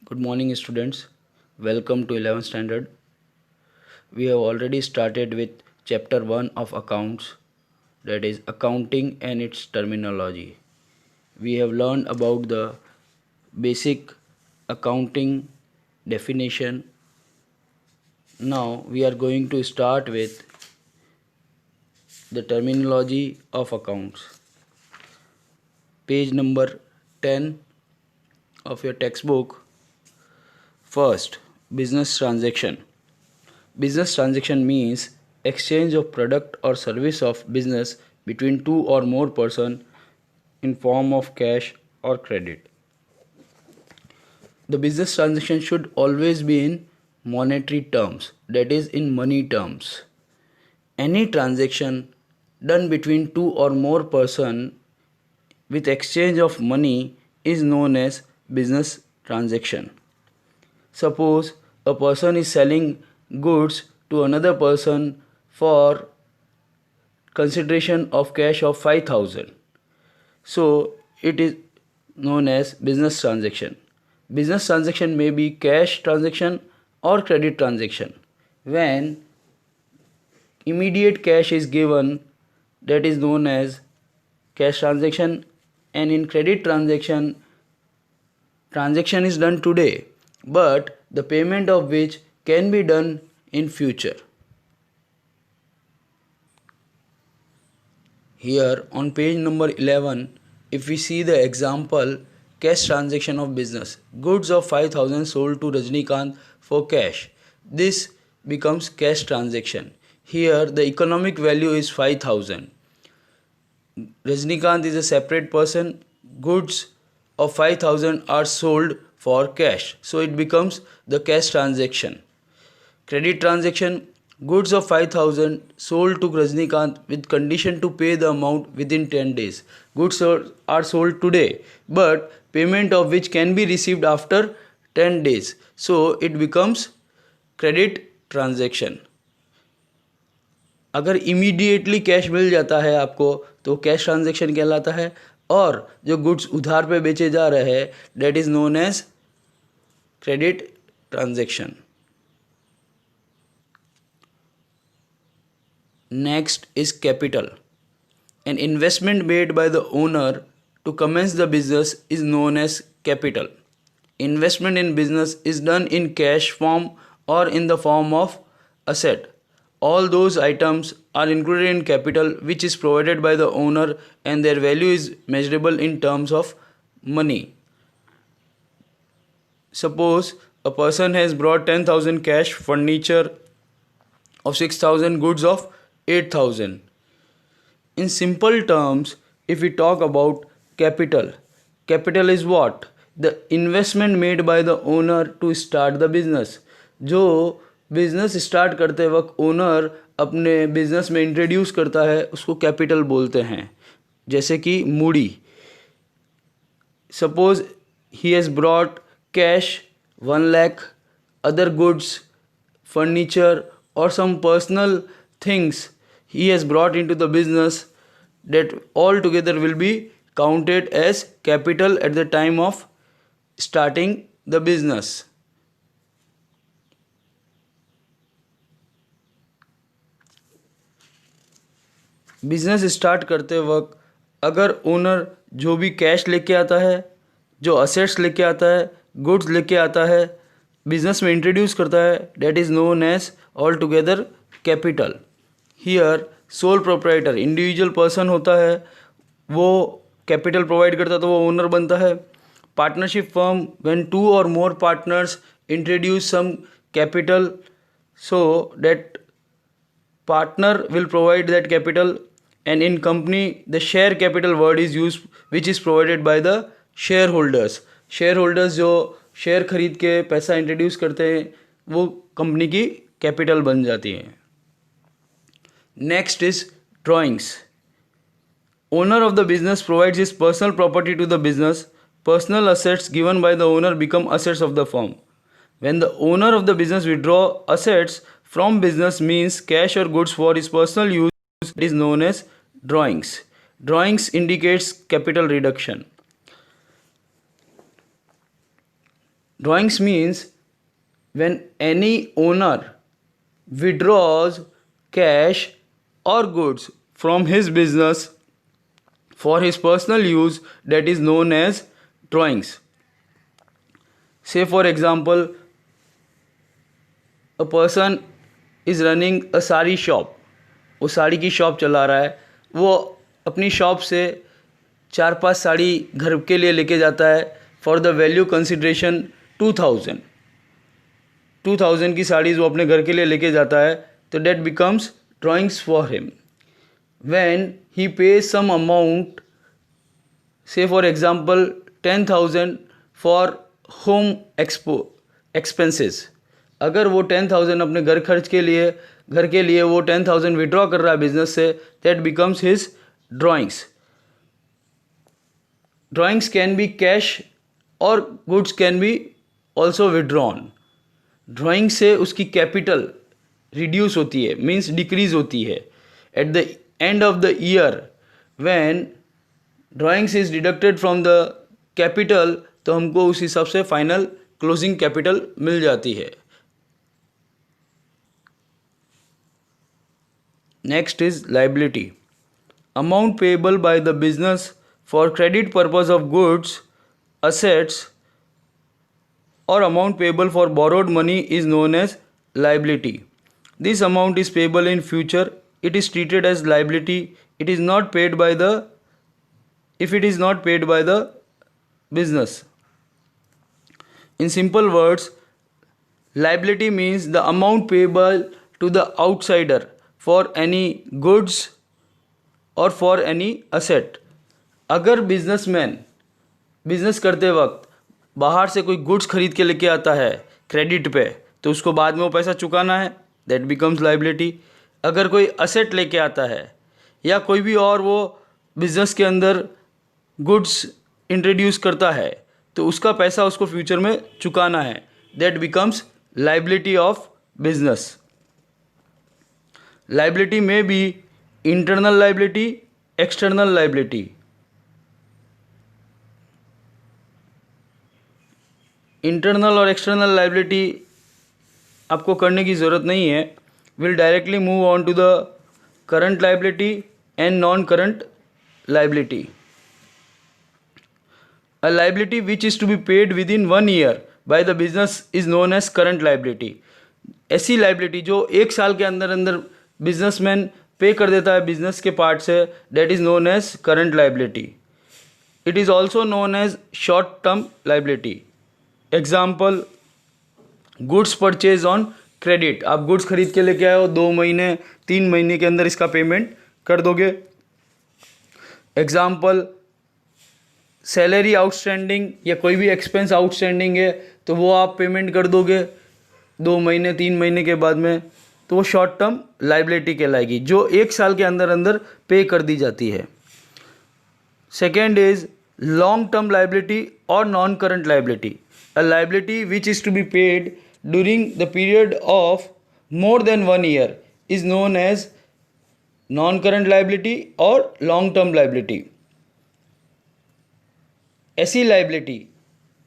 Good morning, students. Welcome to 11th standard. We have already started with chapter 1 of accounts, that is accounting and its terminology. We have learned about the basic accounting definition. Now we are going to start with the terminology of accounts. Page number 10 of your textbook. First, business transaction. Business transaction means exchange of product or service of business between two or more persons in form of cash or credit. The business transaction should always be in monetary terms, that is in money terms. Any transaction done between two or more persons with exchange of money is known as business transaction. Suppose a person is selling goods to another person for consideration of cash of 5,000. So it is known as business transaction. Business transaction may be cash transaction or credit transaction. When immediate cash is given, that is known as cash transaction, and in credit transaction is done today, but the payment of which can be done in future. Here on page number 11, if we see the example cash transaction of business, goods of 5,000 sold to Rajnikant for cash. This becomes cash transaction. Here the economic value is 5,000. Rajnikant is a separate person. Goods of 5,000 are sold for cash. So it becomes the cash transaction. Credit transaction, goods of 5,000 sold to Rajnikant with condition to pay the amount within 10 days. Goods are sold today, but payment of which can be received after 10 days. So it becomes credit transaction. अगर immediately cash मिल जाता है आपको तो cash transaction कहलाता है, और जो goods उधार पे बेचे जा रहे हैं that is known as credit transaction. Next is capital. An investment made by the owner to commence the business is known as capital. Investment in business is done in cash form or in the form of asset. All those items are included in capital which is provided by the owner, and their value is measurable in terms of money. Suppose a person has brought 10,000 cash, furniture of 6,000, goods of 8,000. In simple terms, if we talk about capital, capital is what? The investment made by the owner to start the business. जो business start करते वक्त owner अपने business में introduce करता है उसको capital बोलते हैं. जैसे कि Moody, suppose he has brought cash 1 lakh, other goods, furniture or some personal things he has brought into the business, that all together will be counted as capital at the time of starting the business. Business start करते वक्त अगर owner जो भी cash लेके आता है, जो assets लेके आता है, गुड्स लेके आता है, बिजनेस में इंट्रोड्यूस करता है, that is known as all together capital. Here sole proprietor individual person होता है, वो कैपिटल प्रोवाइड करता है तो वो ओनर बनता है. Partnership firm, when 2 or more partners introduce some capital, so that partner will provide that capital, and in company the share capital word is used which is provided by the shareholders. shareholders जो share खरीद के पैसा introduce करते हैं वो company की capital बन जाती है. Next is drawings. Owner of the business provides his personal property to the business. Personal assets given by the owner become assets of the firm. When the owner of the business withdraw assets from business, means cash or goods for his personal use, it is known as drawings. Drawings indicates capital reduction. Drawings means when any owner withdraws cash or goods from his business for his personal use, that is known as drawings. Say for example, a person is running a sari shop, वो साड़ी की shop चला रहा है, वो अपनी shop से 4-5 साड़ी घर के लिए लेके जाता है फॉर द वैल्यू कंसिड्रेशन 2000 की साड़ीज़ वो अपने घर के लिए लेके जाता है, तो that becomes drawings for him. When he pays some amount, say for example 10,000 for home expenses, अगर वो 10,000 अपने घर के लिए वो 10,000 विड्रॉ कर रहा है बिजनेस से, that becomes his drawings. Drawings can be cash और goods can be also withdrawn. Drawing से उसकी कैपिटल रिड्यूस होती है, मीन्स डिक्रीज होती है. At the end of the year when drawings is deducted from the capital, तो हमको उस हिसाब से फाइनल क्लोजिंग कैपिटल मिल जाती है. Next is liability. Amount payable by the business for credit purpose of goods, assets or amount payable for borrowed money is known as liability. This amount is payable in future. It is treated as liability. It is not paid by the business. In simple words, liability means the amount payable to the outsider for any goods or for any asset. अगर business करते वक्त बाहर से कोई goods खरीद के लेके आता है क्रेडिट पे, तो उसको बाद में वो पैसा चुकाना है, दैट बिकम्स लाइबिलिटी. अगर कोई असेट लेके आता है या कोई भी और वो बिजनेस के अंदर गुड्स इंट्रोड्यूस करता है, तो उसका पैसा उसको फ्यूचर में चुकाना है, that becomes liability of business. Liability में भी internal liability, external liability. Internal और एक्सटर्नल लाइबिलिटी आपको करने की ज़रूरत नहीं है. Will directly move on to the current liability and non current liability. A liability which is to be paid within 1 year by the business is known as current liability. ऐसी liability जो 1 साल के अंदर businessman पे कर देता है business के पार्ट से, that is known as current liability. It is also known as short term liability. Example, goods purchase on credit. आप गुड्स खरीद के लेके आए हो, 2 महीने 3 महीने के अंदर इसका पेमेंट कर दोगे. एग्जाम्पल, सैलरी आउटस्टैंडिंग या कोई भी एक्सपेंस आउटस्टैंडिंग है, तो वो आप पेमेंट कर दोगे 2 महीने 3 महीने के बाद में, तो वो शॉर्ट टर्म लाइबिलिटी कहलाएगी, जो 1 साल के अंदर पे कर दी जाती है. Second is long term liability और non current liability. A liability which is to be paid during the period of more than 1 year is known as non-current liability or long-term liability. ऐसी लाइबिलिटी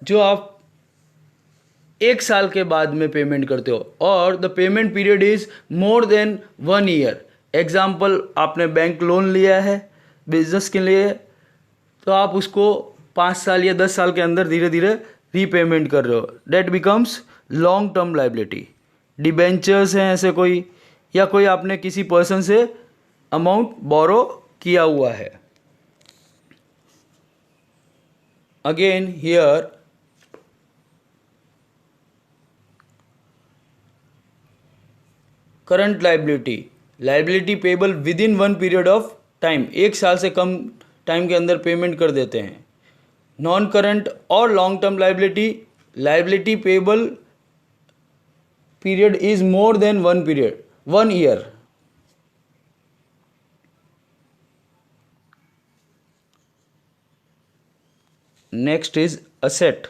जो आप 1 साल के बाद में payment करते हो और the payment period is more than 1 year. Example, आपने बैंक लोन लिया है बिजनेस के लिए, तो आप उसको 5 साल या 10 साल के अंदर धीरे धीरे रीपेमेंट कर रहे हो, that becomes long term liability. Debentures हैं ऐसे कोई, या कोई आपने किसी पर्सन से अमाउंट बोरो किया हुआ है. Again here current liability payable with in 1 period of time. 1 साल से कम टाइम के अंदर पेमेंट कर देते हैं. नॉन करंट और long term liability payable period is more than 1 year. Next is asset.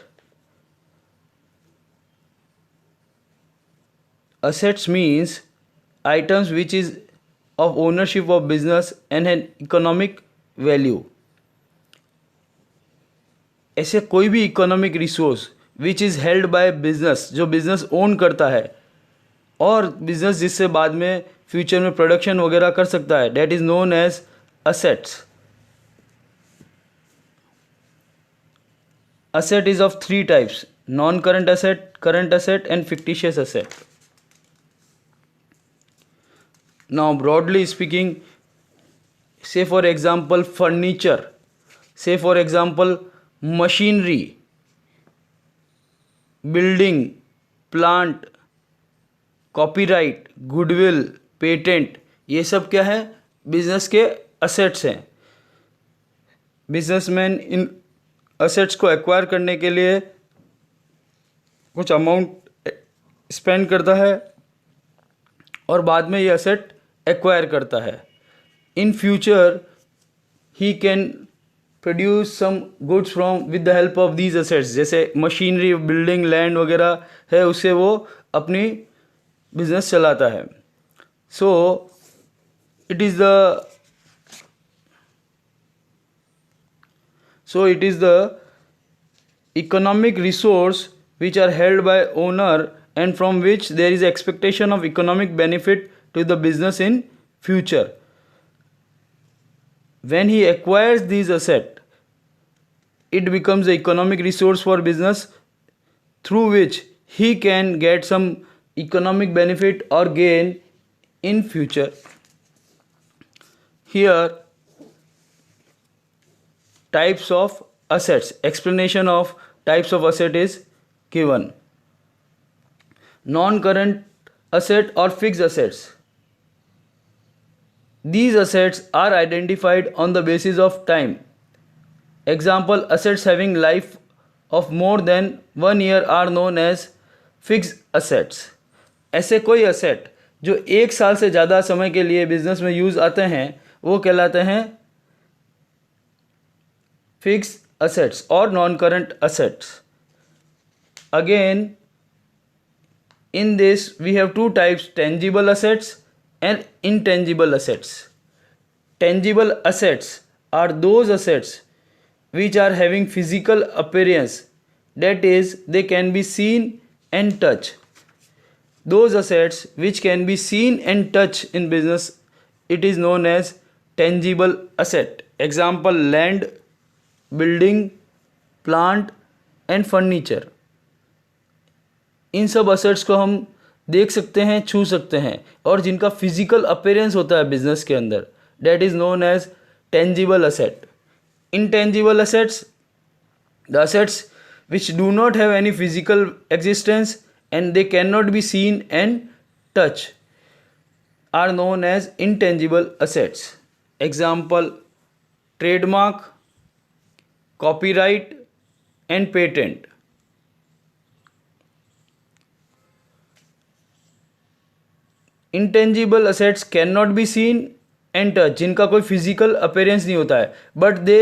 Assets means items which is of ownership of business and an economic value. ऐसे कोई भी economic resource which is held by business, जो business own करता है, और business जिससे बाद में फ्यूचर में प्रोडक्शन वगैरह कर सकता है, that is known as assets. Asset is of three types: non-current asset, current asset, and fictitious asset. Now, broadly speaking, say for example furniture, say for example machinery, building, plant, copyright, goodwill, patent, ये सब क्या है? Business के assets हैं. Businessman इन assets को acquire करने के लिए कुछ अमाउंट स्पेंड करता है और बाद में ये असेट एक्वायर करता है. In future he can produce some goods from with the help of these assets, जैसे मशीनरी, बिल्डिंग, लैंड वगैरह है, उससे वो अपनी बिजनेस चलाता है. So it is the economic resource which are held by owner and from which there is expectation of economic benefit to the business in future. When he acquires these assets, it becomes the economic resource for business through which he can get some economic benefit or gain in future. Here types of assets, explanation of types of asset is given. Non-current asset or fixed assets. These assets are identified on the basis of time. Example, assets having life of more than 1 year are known as fixed assets. ऐसे कोई asset जो 1 साल से ज़्यादा समय के लिए business में यूज़ आते हैं वो कहलाते हैं fixed assets or non-current assets. Again, in this we have two types: tangible assets and intangible assets. Tangible assets are those assets which are having physical appearance, that is, they can be seen and touched. Those assets which can be seen and touched in business, it is known as tangible asset. Example, land, building, plant and furniture. इन सब assets को हम देख सकते हैं, छू सकते हैं, और जिनका फिजिकल अपीयरेंस होता है बिजनेस के अंदर, that is known as tangible asset. Intangible assets, the assets which do not have any physical existence and they can not be seen and touch, are known as intangible assets. Example, trademark, copyright and patent. Intangible assets cannot be seen and touched, जिनका कोई physical appearance नहीं होता है, but they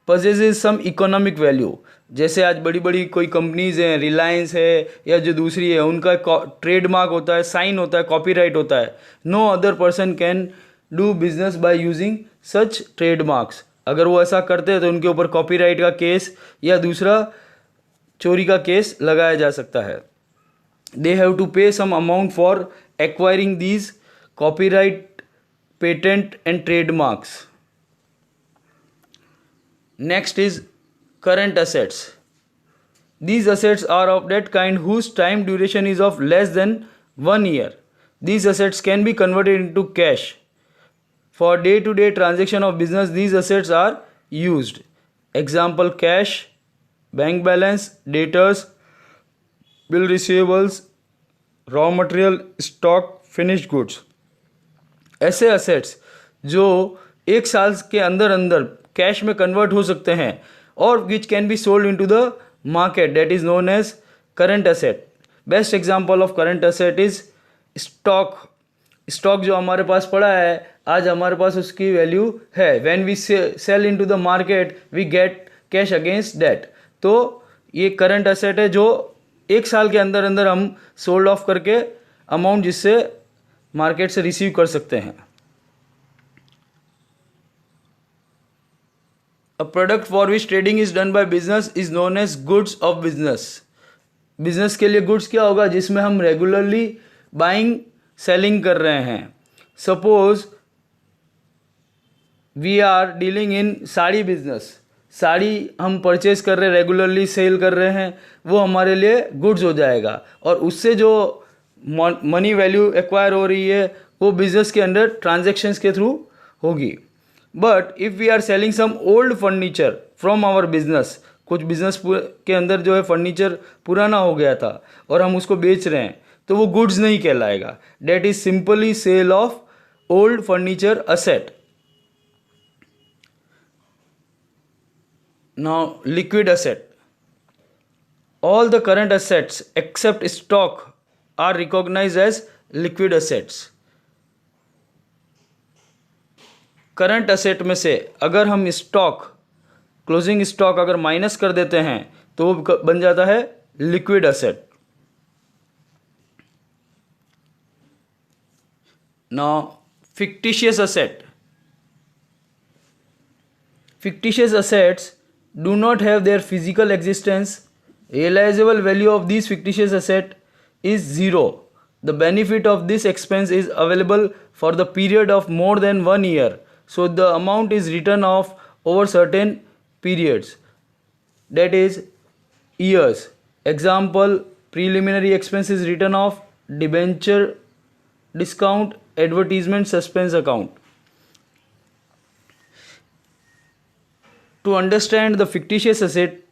possesses some economic value. जैसे आज बड़ी बड़ी कोई कंपनीज हैं, रिलायंस है या जो दूसरी है, उनका ट्रेडमार्क होता है, साइन होता है, कॉपीराइट होता है. No other person can do business by using such trademarks. अगर वो ऐसा करते हैं तो उनके ऊपर कॉपीराइट का केस या दूसरा चोरी का केस लगाया जा सकता है. दे have to pay some amount for acquiring these copyright, patent and trademarks. Next is current assets. These assets are of that kind whose time duration is of less than 1 year. These assets can be converted into cash. For day-to-day transaction of business, these assets are used. Example, cash, bank balance, debtors, bill receivables, raw material, stock, finished goods. ऐसे assets जो 1 साल के अंदर अंदर cash में convert हो सकते हैं और which can be sold into the market, that is known as current asset. Best example of current asset is stock. Stock जो हमारे पास पड़ा है, आज हमारे पास उसकी वैल्यू है. When we sell into the market we get cash against that. तो ये करंट एसेट है जो 1 साल के अंदर अंदर हम सोल्ड ऑफ करके अमाउंट जिससे मार्केट से रिसीव कर सकते हैं. A product for which trading is done by business is known as goods of business. Business के लिए गुड्स क्या होगा, जिसमें हम रेगुलरली बाइंग सेलिंग कर रहे हैं. Suppose we are dealing in sari business, sari हम परचेज कर रहे हैं, रेगुलरली सेल कर रहे हैं, वो हमारे लिए गुड्स हो जाएगा. और उससे जो मनी वैल्यू एक्वायर हो रही है वो बिजनेस के अंदर ट्रांजैक्शंस के थ्रू होगी. But if we are selling some old furniture from our business, कुछ बिजनेस के अंदर जो है फर्नीचर पुराना हो गया था और हम उसको बेच रहे हैं, तो वो गुड्स नहीं कहलाएगा. That is simply sale of old furniture asset. Now, liquid asset. All the current assets except stock are recognized as liquid assets. Current asset में से अगर हम स्टॉक, क्लोजिंग स्टॉक अगर माइनस कर देते हैं तो वो बन जाता है liquid asset. Now fictitious asset. Fictitious assets do not have their physical existence. Realizable value of these fictitious asset is zero. The benefit of this expense is available for the period of more than 1 year. So the amount is written off over certain periods, that is years. Example, preliminary expense is written off, debenture discount, advertisement suspense account. To understand the fictitious asset,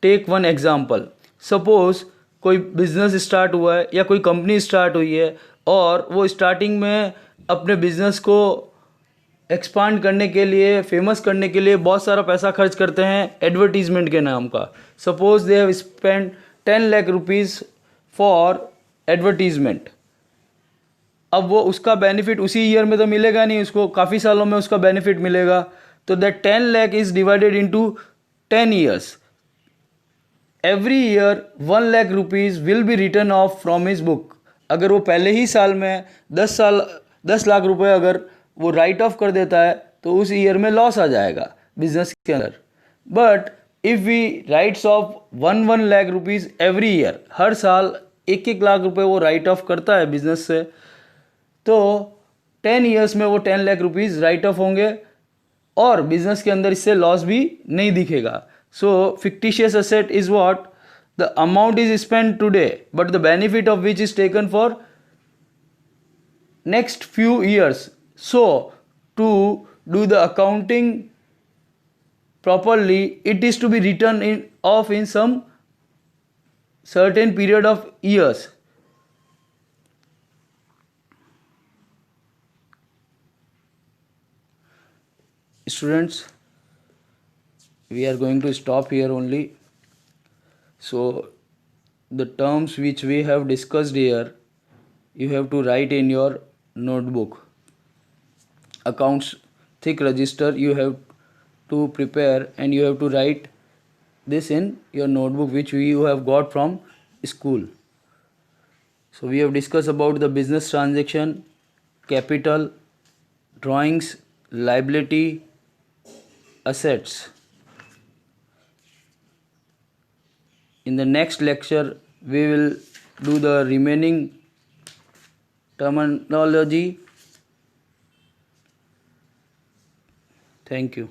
take one example. Suppose कोई business start हुआ है या कोई company start हुई है और वो starting में अपने बिजनेस को एक्सपांड करने के लिए, फेमस करने के लिए बहुत सारा पैसा खर्च करते हैं एडवर्टीजमेंट के नाम का. Suppose they have spend 10 lakh rupees for advertisement. अब वो उसका बेनिफिट उसी ईयर में तो मिलेगा नहीं, उसको काफ़ी सालों में उसका बेनिफिट मिलेगा. तो that 10 lakh is divided into 10 years. Every year 1 lakh rupees will be return of from his book. अगर वो पहले ही साल में 10 लाख रुपए अगर वो राइट ऑफ कर देता है तो उस ईयर में लॉस आ जाएगा बिजनेस के अंदर. But if we writes off 1 lakh rupees every year, हर साल 1 लाख रुपए वो राइट ऑफ करता है बिजनेस से, तो 10 years में वो 10 लाख रुपीज़ राइट ऑफ होंगे और बिजनेस के अंदर इससे लॉस भी नहीं दिखेगा. So fictitious asset is what, the amount is spend today but the benefit of which is taken for next few years. So to do the accounting properly, it is to be written off in some certain period of years. Students, we are going to stop here only. So the terms which we have discussed here, you have to write in your notebook. Accounts thick register you have to prepare and you have to write this in your notebook which you have got from school. So we have discussed about the business transaction, capital, drawings, liability, assets. In the next lecture we will do the remaining terminology. Thank you.